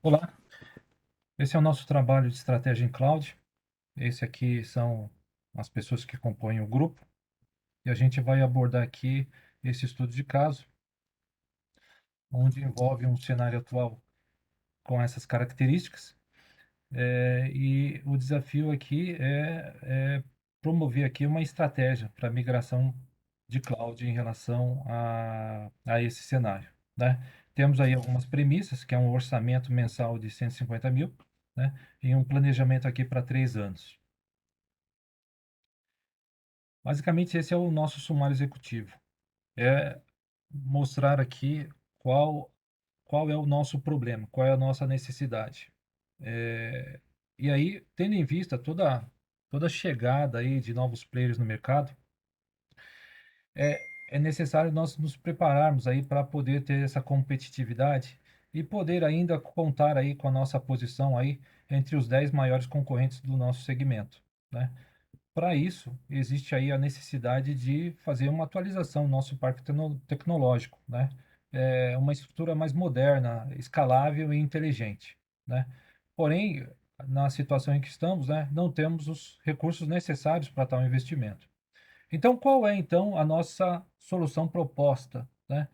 Olá, esse é o nosso trabalho de estratégia em cloud. Esse aqui são as pessoas que compõem o grupo e a gente vai abordar aqui esse estudo de caso, onde envolve um cenário atual com essas características. E o desafio aqui é promover aqui uma estratégia para migração de cloud em relação a esse cenário, né? Temos aí algumas premissas, que é um orçamento mensal de 150 mil, né? E um planejamento aqui para 3 anos. Basicamente, esse é o nosso sumário executivo. É mostrar aqui qual é o nosso problema, qual é a nossa necessidade. E aí, tendo em vista toda a chegada aí de novos players no mercado, é necessário nós nos prepararmos aí para poder ter essa competitividade e poder ainda contar aí com a nossa posição aí entre os 10 maiores concorrentes do nosso segmento, né? Para isso, existe aí a necessidade de fazer uma atualização do nosso parque tecnológico, né? Uma estrutura mais moderna, escalável e inteligente, né? Porém, na situação em que estamos, né, não temos os recursos necessários para tal investimento. Então, qual é então a nossa solução proposta, né?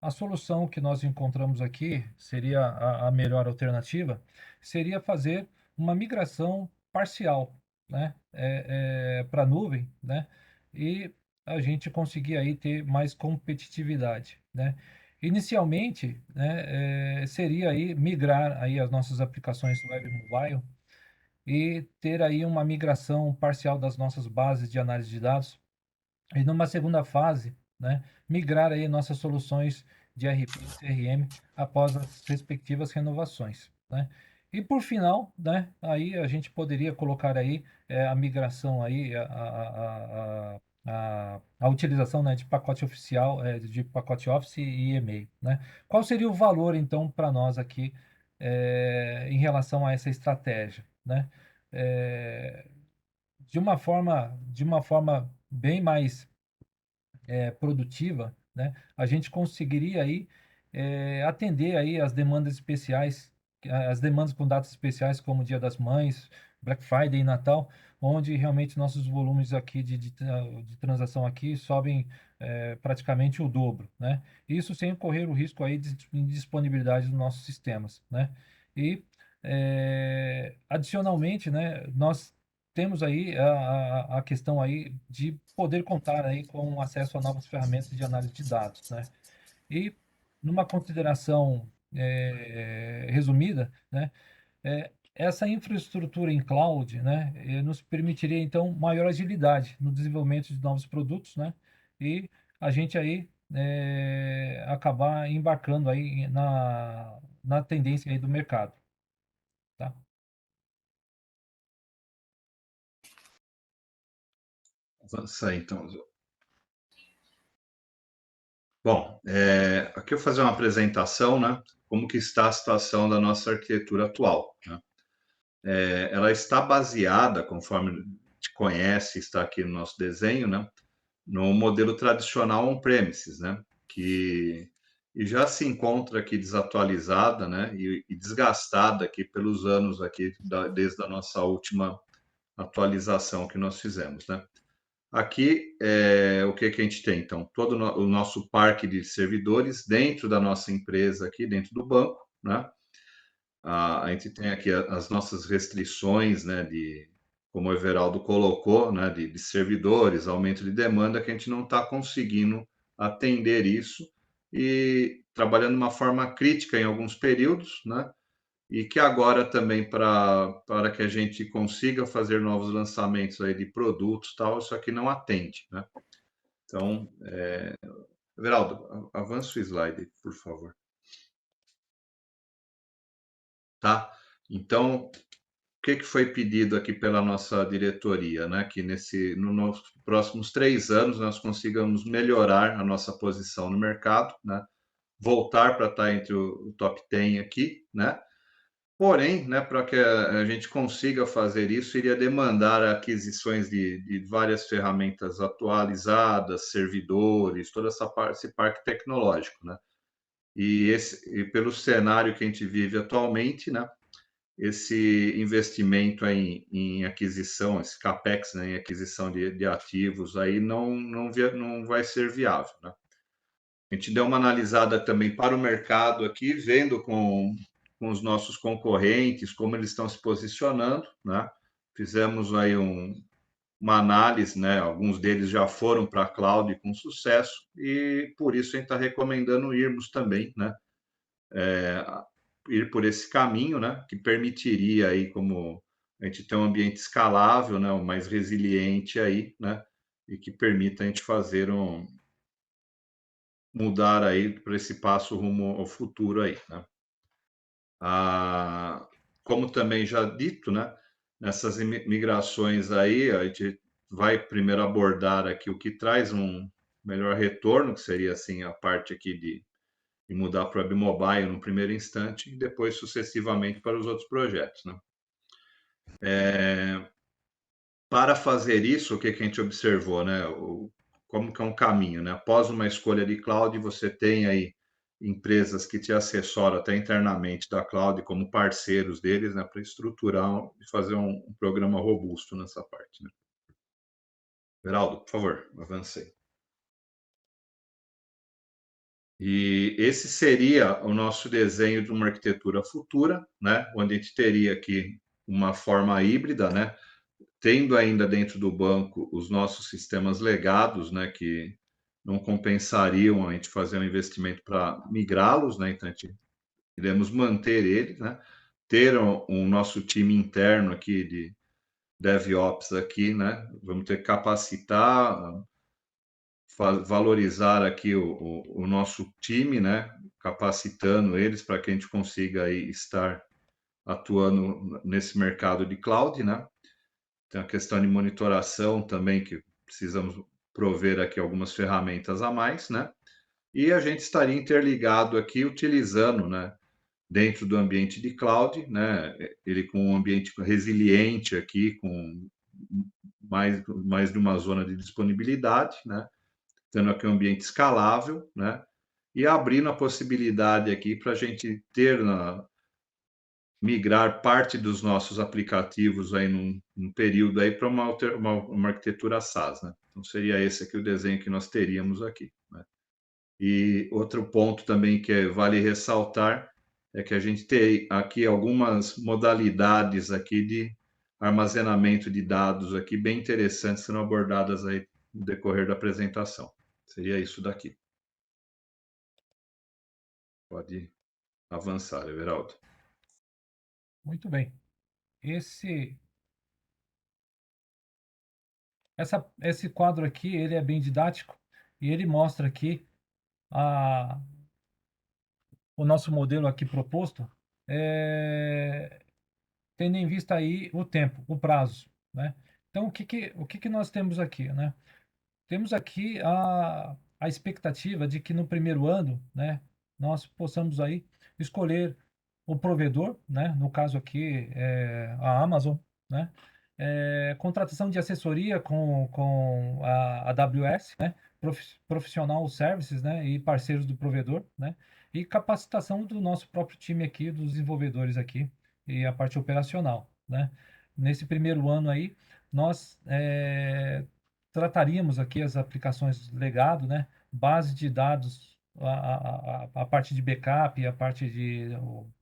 A solução que nós encontramos aqui seria a melhor alternativa, seria fazer uma migração parcial, né, para a nuvem, né, e a gente conseguir aí ter mais competitividade, né. Inicialmente, né, seria aí migrar aí as nossas aplicações web e mobile e ter aí uma migração parcial das nossas bases de análise de dados e numa segunda fase, né, migrar aí nossas soluções de RP e CRM após as respectivas renovações, né? E por final, né, aí a gente poderia colocar aí a migração aí, a utilização, né, de pacote oficial, de pacote Office e e-mail, né? Qual seria o valor então para nós aqui em relação a essa estratégia, né? Eh, de uma forma bem mais produtiva, né, a gente conseguiria aí atender aí as demandas especiais, as demandas com datas especiais como Dia das Mães, Black Friday e Natal, onde realmente nossos volumes aqui de transação aqui sobem praticamente o dobro, né? Isso sem correr o risco aí de indisponibilidade dos nossos sistemas, né? E adicionalmente, né, nós temos aí a questão aí de poder contar aí com acesso a novas ferramentas de análise de dados, né? E numa consideração resumida, né, essa infraestrutura em cloud, né, nos permitiria então maior agilidade no desenvolvimento de novos produtos, né? E a gente aí acabar embarcando aí na tendência aí do mercado, tá? Avança aí, então. Bom, aqui eu vou fazer uma apresentação, né? Como que está a situação da nossa arquitetura atual, né? Ela está baseada, conforme a gente conhece, está aqui no nosso desenho, né? No modelo tradicional on-premises, né? Que e já se encontra aqui desatualizada, né? E desgastada aqui pelos anos aqui desde a nossa última atualização que nós fizemos, né? Aqui, o que que a gente tem? Então, todo o nosso parque de servidores dentro da nossa empresa aqui, dentro do banco, né? A gente tem aqui as nossas restrições, né, como o Everaldo colocou, né, de servidores, aumento de demanda, que a gente não está conseguindo atender isso e trabalhando de uma forma crítica em alguns períodos, né? E que agora também para que a gente consiga fazer novos lançamentos aí de produtos, tal, isso aqui não atende, né? Então, Everaldo, avança o slide, por favor. Tá? Então, o que que foi pedido aqui pela nossa diretoria, né? Que nos próximos 3 anos nós consigamos melhorar a nossa posição no mercado, né? Voltar para estar entre o top 10 aqui, né? Porém, né, para que a gente consiga fazer isso, iria demandar aquisições de várias ferramentas atualizadas, servidores, toda esse parque tecnológico, né? E pelo cenário que a gente vive atualmente, né, esse investimento em aquisição, esse CapEx, né, em aquisição de ativos aí não vai ser viável, né. A gente deu uma analisada também para o mercado aqui, vendo com os nossos concorrentes, como eles estão se posicionando, né. Fizemos aí uma análise, né, alguns deles já foram para a cloud com sucesso e por isso a gente está recomendando irmos também, né, ir por esse caminho, né, que permitiria aí como a gente ter um ambiente escalável, né, o mais resiliente aí, né, e que permita a gente fazer mudar aí para esse passo rumo ao futuro aí, né. Ah, como também já dito, né, nessas migrações aí, a gente vai primeiro abordar aqui o que traz um melhor retorno, que seria assim a parte aqui de mudar para o web mobile no primeiro instante e depois sucessivamente para os outros projetos, né. Para fazer isso, o que que a gente observou, né, como que é um caminho, né, após uma escolha de cloud, você tem aí empresas que te assessoram até internamente da cloud como parceiros deles, né, para estruturar e fazer um programa robusto nessa parte, né. Geraldo, por favor, avance. E esse seria o nosso desenho de uma arquitetura futura, né, onde a gente teria aqui uma forma híbrida, né, tendo ainda dentro do banco os nossos sistemas legados, né, que não compensariam a gente fazer um investimento para migrá-los, né, então a gente iremos manter eles, né, ter o nosso time interno aqui de DevOps aqui, né, vamos ter que capacitar, valorizar aqui o nosso time, né, capacitando eles para que a gente consiga aí estar atuando nesse mercado de cloud, né. Tem a questão de monitoração também, que precisamos prover aqui algumas ferramentas a mais, né? E a gente estaria interligado aqui utilizando, né, dentro do ambiente de cloud, né, ele com um ambiente resiliente aqui, com mais de uma zona de disponibilidade, né, tendo aqui um ambiente escalável, né, e abrindo a possibilidade aqui para a gente ter migrar parte dos nossos aplicativos aí num período aí para uma arquitetura SaaS, né. Então seria esse aqui o desenho que nós teríamos aqui, né. E outro ponto também que vale ressaltar, é que a gente tem aqui algumas modalidades aqui de armazenamento de dados aqui bem interessantes, sendo abordadas aí no decorrer da apresentação. Seria isso daqui. Pode avançar, Everaldo. Muito bem. Esse quadro aqui, ele é bem didático e ele mostra aqui a o nosso modelo aqui proposto, tendo em vista aí o tempo, o prazo, né. Então o que que nós temos aqui, né? Temos aqui a expectativa de que no primeiro ano, né, nós possamos aí escolher o provedor, né, no caso aqui a Amazon, né, contratação de assessoria com a AWS, né, profissional services, né, e parceiros do provedor, né, e capacitação do nosso próprio time aqui, dos desenvolvedores aqui e a parte operacional, né. Nesse primeiro ano aí, nós trataríamos aqui as aplicações legado, né, base de dados, a parte de backup, a parte de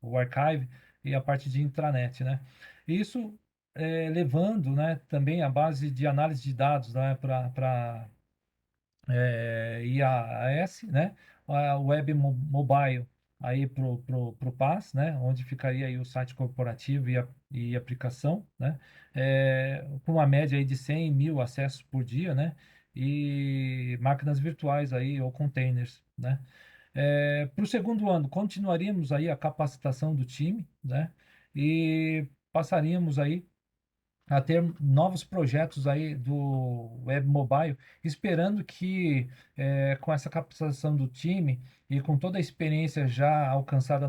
o archive e a parte de intranet, né. Isso, levando, né, também a base de análise de dados, né, para IaaS, né, a web mobile aí pro PaaS, né, onde ficaria aí o site corporativo e aplicação, né, com uma média aí de 100.000 acessos por dia, né, e máquinas virtuais aí ou containers, né. Para o segundo ano, continuaríamos aí a capacitação do time, né, e passaríamos aí a ter novos projetos aí do web mobile, esperando que, com essa capacitação do time e com toda a experiência já alcançada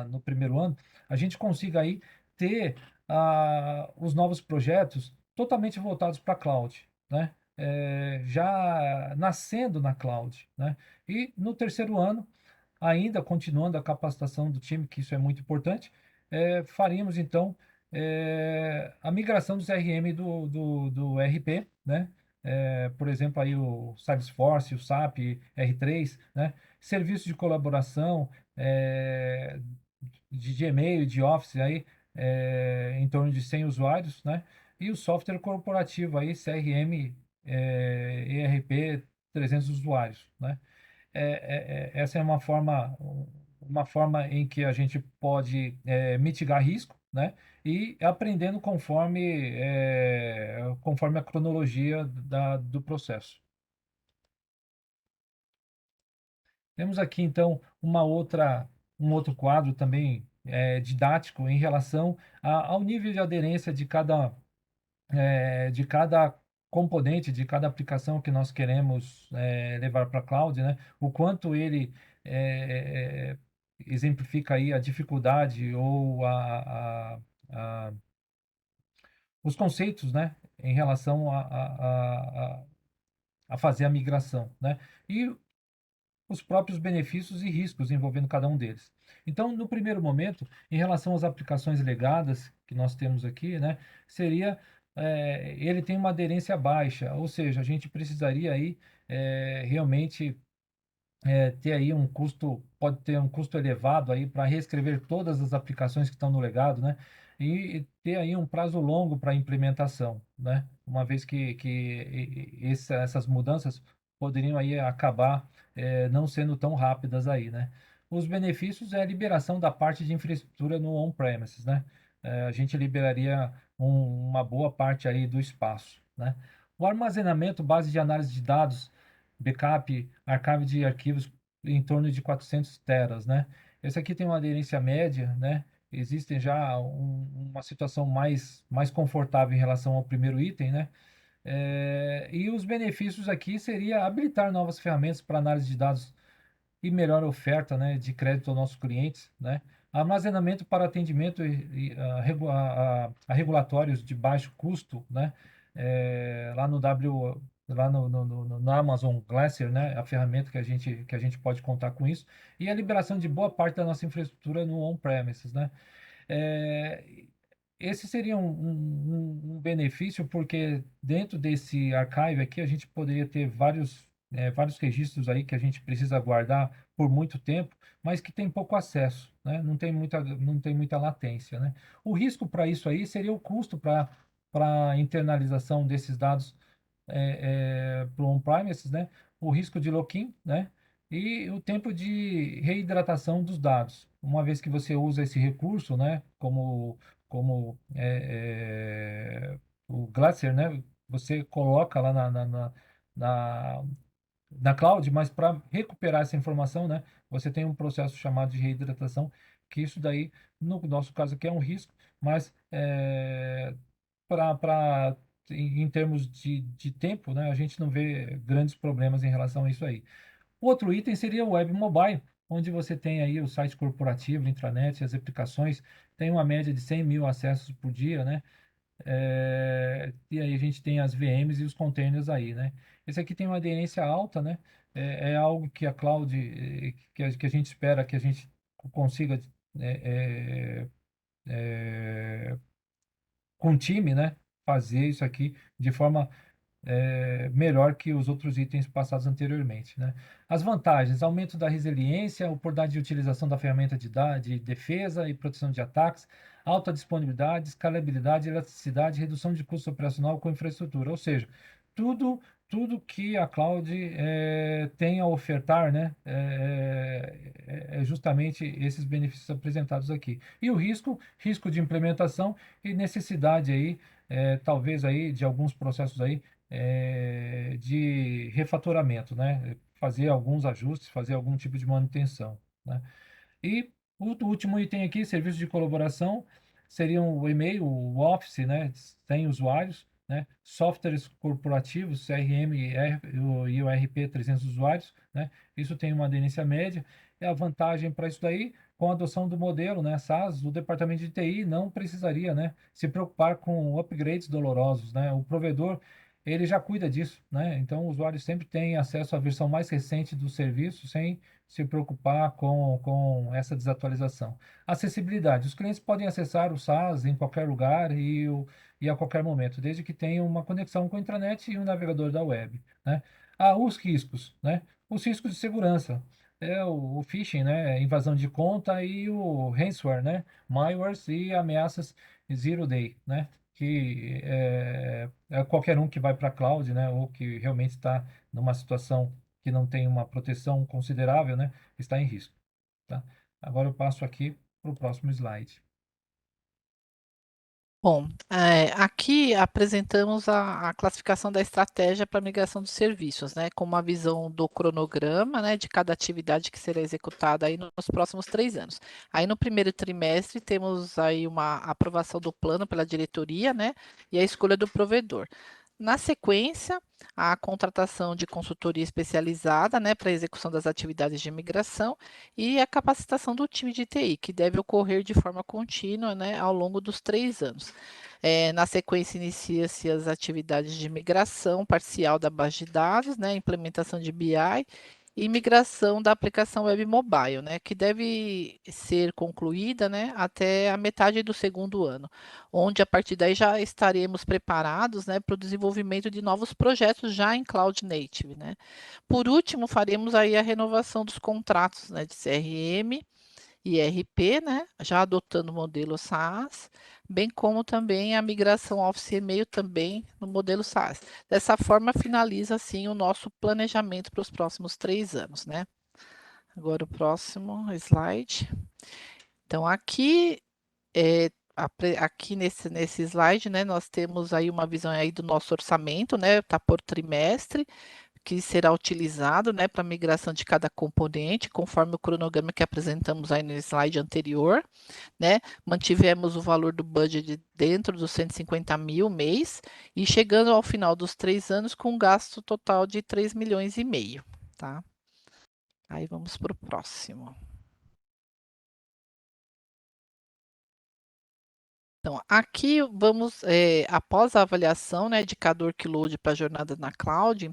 no primeiro ano, a gente consiga aí ter os novos projetos totalmente voltados para a cloud, né? Já nascendo na cloud, né? E no terceiro ano, ainda continuando a capacitação do time, que isso é muito importante, faríamos então a migração do CRM do RP, né? Por exemplo, aí o Salesforce, o SAP, R3, né? Serviços de colaboração, de Gmail, de Office, aí, em torno de 100 usuários, né? E o software corporativo aí, CRM, ERP, 300 usuários, né? Essa é uma forma em que a gente pode mitigar risco, né? E aprendendo conforme a cronologia do processo. Temos aqui, então, um outro quadro também didático em relação ao nível de aderência de cada componente, de cada aplicação que nós queremos levar para a cloud, né? O quanto ele eh, exemplifica aí a dificuldade ou a- os conceitos, né? Em relação a fazer a migração, né? E os próprios benefícios e riscos envolvendo cada um deles. Então, no primeiro momento, em relação às aplicações legadas que nós temos aqui, né, seria ele tem uma aderência baixa, ou seja, a gente precisaria aí realmente ter aí um custo, pode ter um custo elevado aí para reescrever todas as aplicações que estão no legado, né? E ter aí um prazo longo para implementação, né? Uma vez que essas mudanças poderiam aí acabar não sendo tão rápidas aí, né? Os benefícios é a liberação da parte de infraestrutura no on-premises, né? A gente liberaria uma boa parte aí do espaço, né? O armazenamento, base de análise de dados, backup, archive de arquivos em torno de 400 teras, né? Esse aqui tem uma aderência média, né? Existem já uma situação mais confortável em relação ao primeiro item, né? E os benefícios aqui seria habilitar novas ferramentas para análise de dados e melhor oferta, né, de crédito aos nossos clientes, né? Armazenamento para atendimento a regulatórios de baixo custo, né? Lá no W, lá no Amazon Glacier, né? A ferramenta que a gente pode contar com isso e a liberação de boa parte da nossa infraestrutura no on-premises, né? É, esse seria um benefício, porque dentro desse archive aqui a gente poderia ter vários registros aí que a gente precisa guardar por muito tempo, mas que tem pouco acesso, né? Não tem muita latência, né? O risco para isso aí seria o custo para a internalização desses dados para o on-premises, né? O risco de lock-in, né? E o tempo de reidratação dos dados. Uma vez que você usa esse recurso, né? Como o Glacier, né? Você coloca lá na, na cloud, mas para recuperar essa informação, né? Você tem um processo chamado de reidratação, que isso daí, no nosso caso aqui, é um risco, mas em termos de tempo, né, a gente não vê grandes problemas em relação a isso aí. O outro item seria o web mobile, onde você tem aí o site corporativo, intranet, as aplicações, tem uma média de 100 mil acessos por dia, né? E aí a gente tem as VMs e os containers aí, né? Esse aqui tem uma aderência alta, né? É algo que a cloud, que a gente espera que a gente consiga é, é, com o time, né? Fazer isso aqui de forma melhor que os outros itens passados anteriormente, né? As vantagens: aumento da resiliência, oportunidade de utilização da ferramenta de defesa e proteção de ataques, alta disponibilidade, escalabilidade, elasticidade, redução de custo operacional com infraestrutura, ou seja, tudo tudo que a cloud tem a ofertar, né, é justamente esses benefícios apresentados aqui. E o risco de implementação e necessidade aí, talvez aí de alguns processos aí de refatoramento, né? Fazer alguns ajustes, fazer algum tipo de manutenção, né? E o último item aqui, serviço de colaboração, seriam o e-mail, o Office, né? 100 usuários, né? Softwares corporativos, CRM e o ERP, 300 usuários, né? Isso tem uma aderência média. E a vantagem para isso daí, com a adoção do modelo, né, SaaS, o departamento de TI não precisaria, né, se preocupar com upgrades dolorosos, né? O provedor ele já cuida disso, né? Então, o usuário sempre tem acesso à versão mais recente do serviço sem se preocupar com essa desatualização. Acessibilidade. Os clientes podem acessar o SaaS em qualquer lugar e a qualquer momento, desde que tenham uma conexão com a intranet e um navegador da web, né? Os riscos, né? Os riscos de segurança. O phishing, né? Invasão de conta e o ransomware, né? Malwares e ameaças zero day, né? Que é qualquer um que vai para a cloud, né? Ou que realmente está numa situação que não tem uma proteção considerável, né? Está em risco, tá? Agora eu passo aqui para o próximo slide. Bom, aqui apresentamos a classificação da estratégia para migração de serviços, né, com uma visão do cronograma, né, de cada atividade que será executada aí nos próximos 3 anos. Aí no primeiro trimestre temos aí uma aprovação do plano pela diretoria, né, e a escolha do provedor. Na sequência, a contratação de consultoria especializada, né, para a execução das atividades de migração e a capacitação do time de TI, que deve ocorrer de forma contínua, né, ao longo dos 3 anos. Na sequência, inicia-se as atividades de migração parcial da base de dados, né, implementação de BI e migração da aplicação web mobile, né, que deve ser concluída, né, até a metade do segundo ano, onde a partir daí já estaremos preparados, né, para o desenvolvimento de novos projetos já em Cloud Native, né. Por último, faremos aí a renovação dos contratos, né, de CRM e ERP, né, já adotando o modelo SaaS, bem como também a migração Office e-mail também no modelo SaaS. Dessa forma, finaliza assim o nosso planejamento para os próximos 3 anos, né? Agora o próximo slide. Então, aqui aqui nesse slide, né, nós temos aí uma visão aí do nosso orçamento, né, tá por trimestre, que será utilizado, né, para migração de cada componente, conforme o cronograma que apresentamos aí no slide anterior, né? Mantivemos o valor do budget dentro dos 150 mil mês e chegando ao final dos 3 anos com um gasto total de 3,5 milhões, tá? Aí vamos para o próximo. Então, aqui vamos, após a avaliação, né, de cada workload para a jornada na cloud,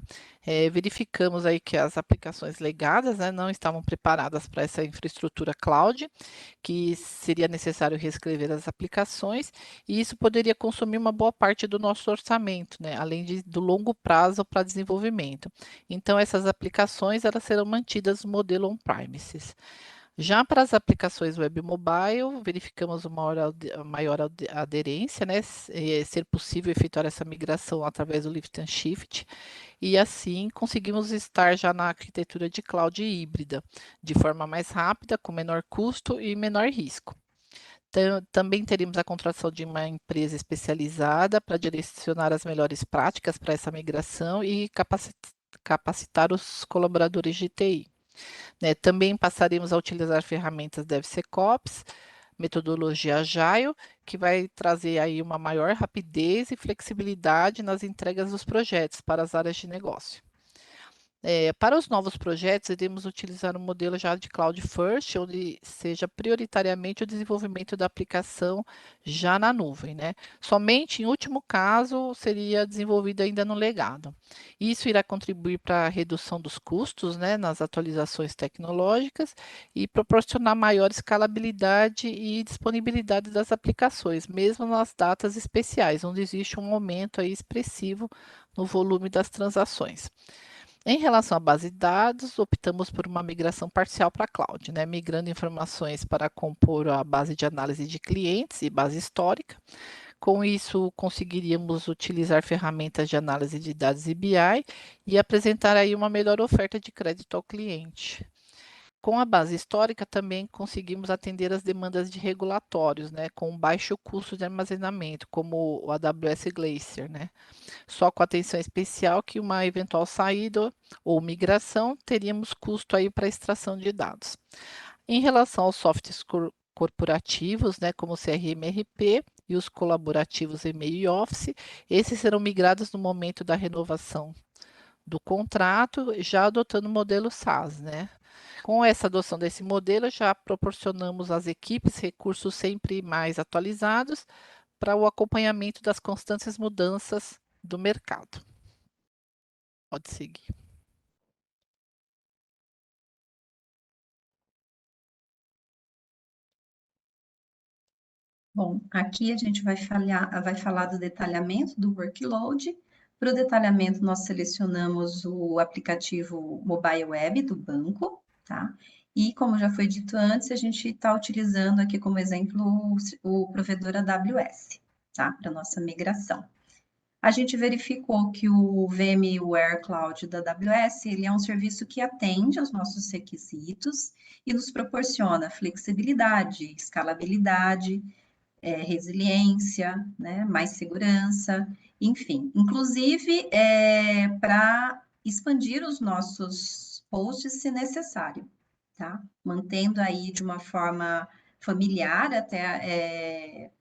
verificamos aí que as aplicações legadas, né, não estavam preparadas para essa infraestrutura cloud, que seria necessário reescrever as aplicações, e isso poderia consumir uma boa parte do nosso orçamento, né, além do longo prazo para desenvolvimento. Então, essas aplicações elas serão mantidas no modelo on-premises. Já para as aplicações web mobile, verificamos uma maior aderência, né? Ser possível efetuar essa migração através do lift and shift, e assim conseguimos estar já na arquitetura de cloud híbrida, de forma mais rápida, com menor custo e menor risco. Também teríamos a contratação de uma empresa especializada para direcionar as melhores práticas para essa migração e capacitar os colaboradores de TI. Né? Também passaremos a utilizar ferramentas DevSecOps, metodologia Agile, que vai trazer aí uma maior rapidez e flexibilidade nas entregas dos projetos para as áreas de negócio. Para os novos projetos, iremos utilizar um modelo já de Cloud First, onde seja prioritariamente o desenvolvimento da aplicação já na nuvem, né? Somente em último caso seria desenvolvido ainda no legado. Isso irá contribuir para a redução dos custos, né, nas atualizações tecnológicas e proporcionar maior escalabilidade e disponibilidade das aplicações, mesmo nas datas especiais, onde existe um aumento aí expressivo no volume das transações. Em relação à base de dados, optamos por uma migração parcial para a cloud, né? Migrando informações para compor a base de análise de clientes e base histórica. Com isso, conseguiríamos utilizar ferramentas de análise de dados e BI e apresentar aí uma melhor oferta de crédito ao cliente. Com a base histórica, também conseguimos atender as demandas de regulatórios, né, com baixo custo de armazenamento, como o AWS Glacier, né? Só com atenção especial que uma eventual saída ou migração teríamos custo aí para extração de dados. Em relação aos softwares corporativos, né, como o CRM RP e os colaborativos e-mail e Office, esses serão migrados no momento da renovação do contrato, já adotando o modelo SaaS, né? Com essa adoção desse modelo, já proporcionamos às equipes recursos sempre mais atualizados para o acompanhamento das constantes mudanças do mercado. Pode seguir. Bom, aqui a gente vai falar do detalhamento do workload. Para o detalhamento, nós selecionamos o aplicativo mobile web do banco, tá? E, como já foi dito antes, a gente está utilizando aqui como exemplo o provedor AWS, tá? Para nossa migração. A gente verificou que o VMware Cloud da AWS, ele é um serviço que atende aos nossos requisitos e nos proporciona flexibilidade, escalabilidade, resiliência, né, mais segurança, enfim. Inclusive, para expandir os nossos posts se necessário, tá? Mantendo aí de uma forma familiar, até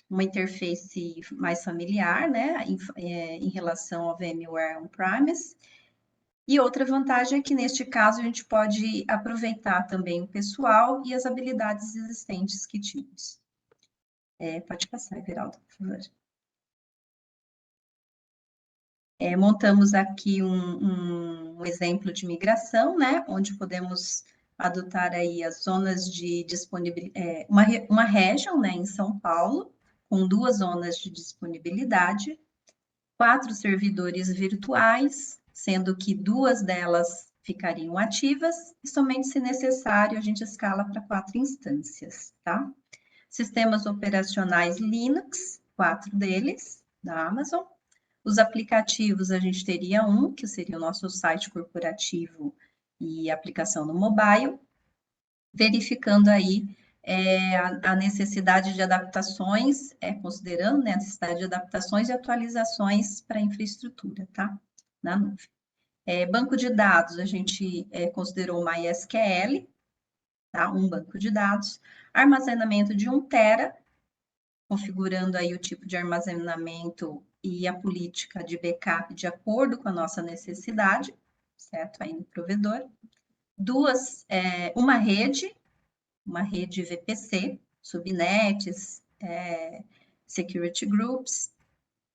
uma interface mais familiar, né, em relação ao VMware On-Premise. E outra vantagem é que, neste caso, a gente pode aproveitar também o pessoal e as habilidades existentes que tínhamos. Pode passar, Everaldo, por favor. Montamos aqui um exemplo de migração, né, onde podemos adotar aí as zonas de disponibilidade, uma região, né, em São Paulo, com 2 zonas de disponibilidade, 4 servidores virtuais, sendo que 2 delas ficariam ativas, e somente se necessário a gente escala para 4 instâncias, tá? Sistemas operacionais Linux, 4 deles, da Amazon. Os aplicativos, a gente teria um, que seria o nosso site corporativo e aplicação no mobile, verificando aí a necessidade de adaptações, considerando, né, a necessidade de adaptações e atualizações para a infraestrutura, tá? Na nuvem. Banco de dados, a gente considerou o MySQL, tá? Um banco de dados. Armazenamento de 1 tera, configurando aí o tipo de armazenamento e a política de backup de acordo com a nossa necessidade, certo? Aí no provedor. Uma rede VPC, subnets, security groups,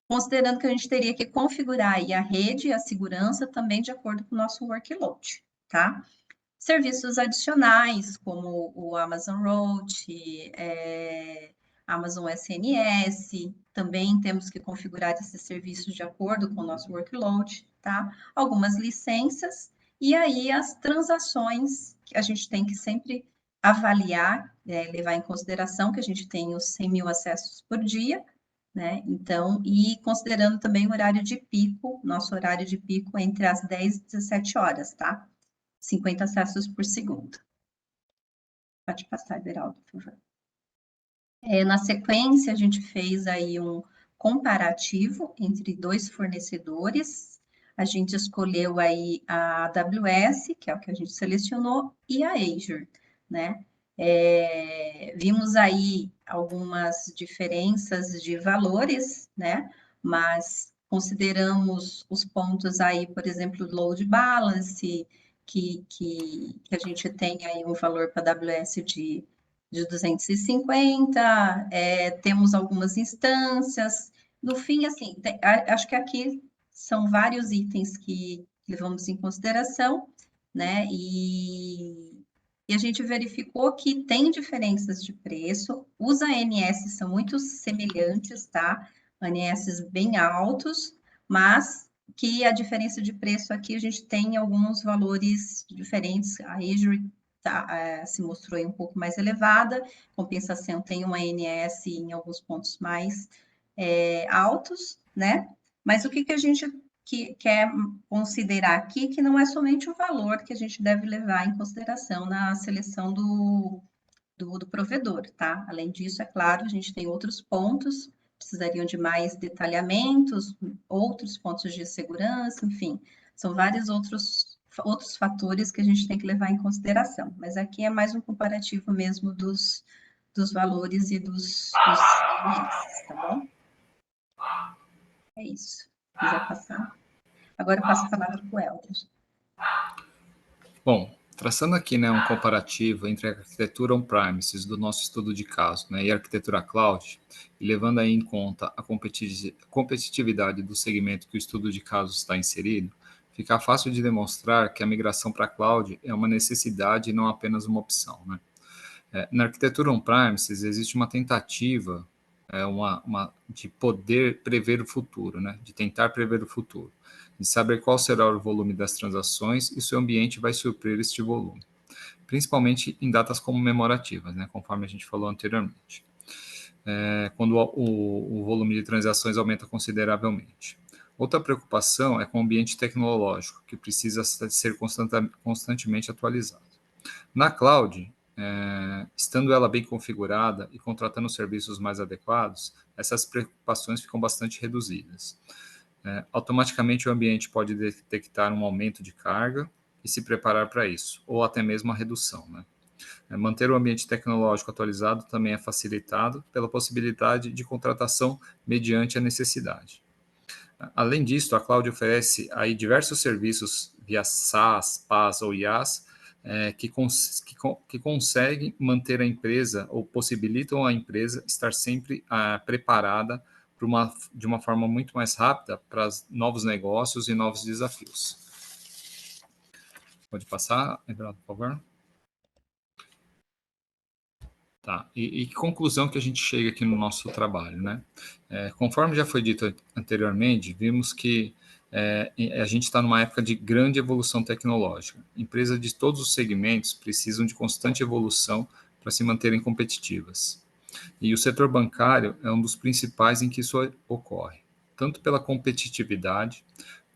considerando que a gente teria que configurar aí a rede e a segurança também de acordo com o nosso workload, tá? Serviços adicionais, como o Amazon Route, Amazon SNS, também temos que configurar esses serviços de acordo com o nosso workload, tá? Algumas licenças, e aí as transações, que a gente tem que sempre avaliar, levar em consideração que a gente tem os 100 mil acessos por dia, né? Então, e considerando também o horário de pico, nosso horário de pico entre as 10 e 17 horas, tá? 50 acessos por segundo. Pode passar, Everaldo, por favor. Na sequência, a gente fez aí um comparativo entre 2 fornecedores. A gente escolheu aí a AWS, que é o que a gente selecionou, e a Azure, né? Vimos aí algumas diferenças de valores, né? Mas consideramos os pontos aí, por exemplo, load balance, que a gente tem aí um valor para a AWS de 250, temos algumas instâncias. No fim, assim, acho que aqui são vários itens que levamos em consideração, né? E a gente verificou que tem diferenças de preço, os ANS são muito semelhantes, tá? ANS bem altos, mas que a diferença de preço aqui a gente tem alguns valores diferentes. A Azure se mostrou um pouco mais elevada, compensação tem uma ANS em alguns pontos mais altos, né? Mas o que a gente quer considerar aqui, que não é somente o valor que a gente deve levar em consideração na seleção do provedor, tá? Além disso, é claro, a gente tem outros pontos, precisariam de mais detalhamentos, outros pontos de segurança, enfim, são vários outros fatores que a gente tem que levar em consideração, mas aqui é mais um comparativo mesmo dos valores e dos INS, tá bom? É isso. Se quiser passar. Agora eu passo a palavra para o Helder. Bom, traçando aqui, né, um comparativo entre a arquitetura on-premises do nosso estudo de caso, né, e a arquitetura cloud, e levando aí em conta a competitividade do segmento que o estudo de caso está inserido, fica fácil de demonstrar que a migração para a cloud é uma necessidade e não apenas uma opção, né? Na arquitetura on-premises existe uma tentativa de poder prever o futuro, né? De tentar prever o futuro, de saber qual será o volume das transações e se o ambiente vai suprir este volume, principalmente em datas comemorativas, né? Conforme a gente falou anteriormente. Quando o volume de transações aumenta consideravelmente. Outra preocupação é com o ambiente tecnológico, que precisa ser constantemente atualizado. Na cloud, estando ela bem configurada e contratando serviços mais adequados, essas preocupações ficam bastante reduzidas. Automaticamente o ambiente pode detectar um aumento de carga e se preparar para isso, ou até mesmo a redução, né? Manter o ambiente tecnológico atualizado também é facilitado pela possibilidade de contratação mediante a necessidade. Além disso, a cloud oferece aí diversos serviços via SaaS, PaaS ou IaaS, que conseguem manter a empresa ou possibilitam a empresa estar sempre preparada de uma forma muito mais rápida para novos negócios e novos desafios. Pode passar, Everaldo, por favor? Tá, e que conclusão que a gente chega aqui no nosso trabalho, né? Conforme já foi dito anteriormente, vimos que a gente está numa época de grande evolução tecnológica. Empresas de todos os segmentos precisam de constante evolução para se manterem competitivas. E o setor bancário é um dos principais em que isso ocorre, tanto pela competitividade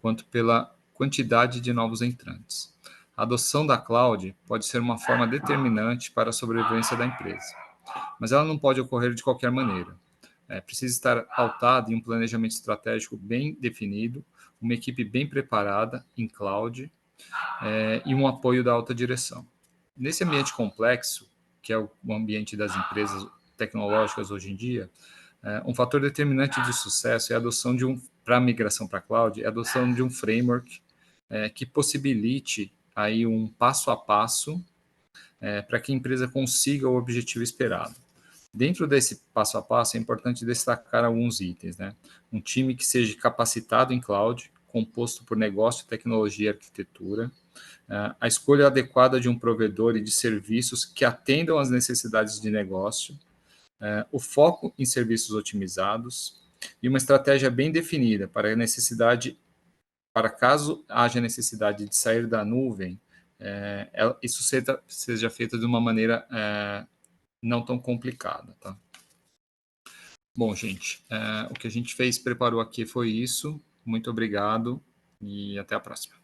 quanto pela quantidade de novos entrantes. A adoção da cloud pode ser uma forma determinante para a sobrevivência da empresa, mas ela não pode ocorrer de qualquer maneira. Precisa estar pautado em um planejamento estratégico bem definido, uma equipe bem preparada em cloud e um apoio da alta direção. Nesse ambiente complexo, que é o ambiente das empresas tecnológicas hoje em dia, um fator determinante de sucesso é a adoção para a migração para a cloud, é a adoção de um framework que possibilite aí um passo a passo para que a empresa consiga o objetivo esperado. Dentro desse passo a passo, é importante destacar alguns itens, né? Um time que seja capacitado em cloud, composto por negócio, tecnologia e arquitetura, a escolha adequada de um provedor e de serviços que atendam às necessidades de negócio, o foco em serviços otimizados e uma estratégia bem definida para caso haja necessidade de sair da nuvem, isso seja feito de uma maneira não tão complicada, tá? Bom, gente, o que a gente preparou aqui foi isso. Muito obrigado e até a próxima.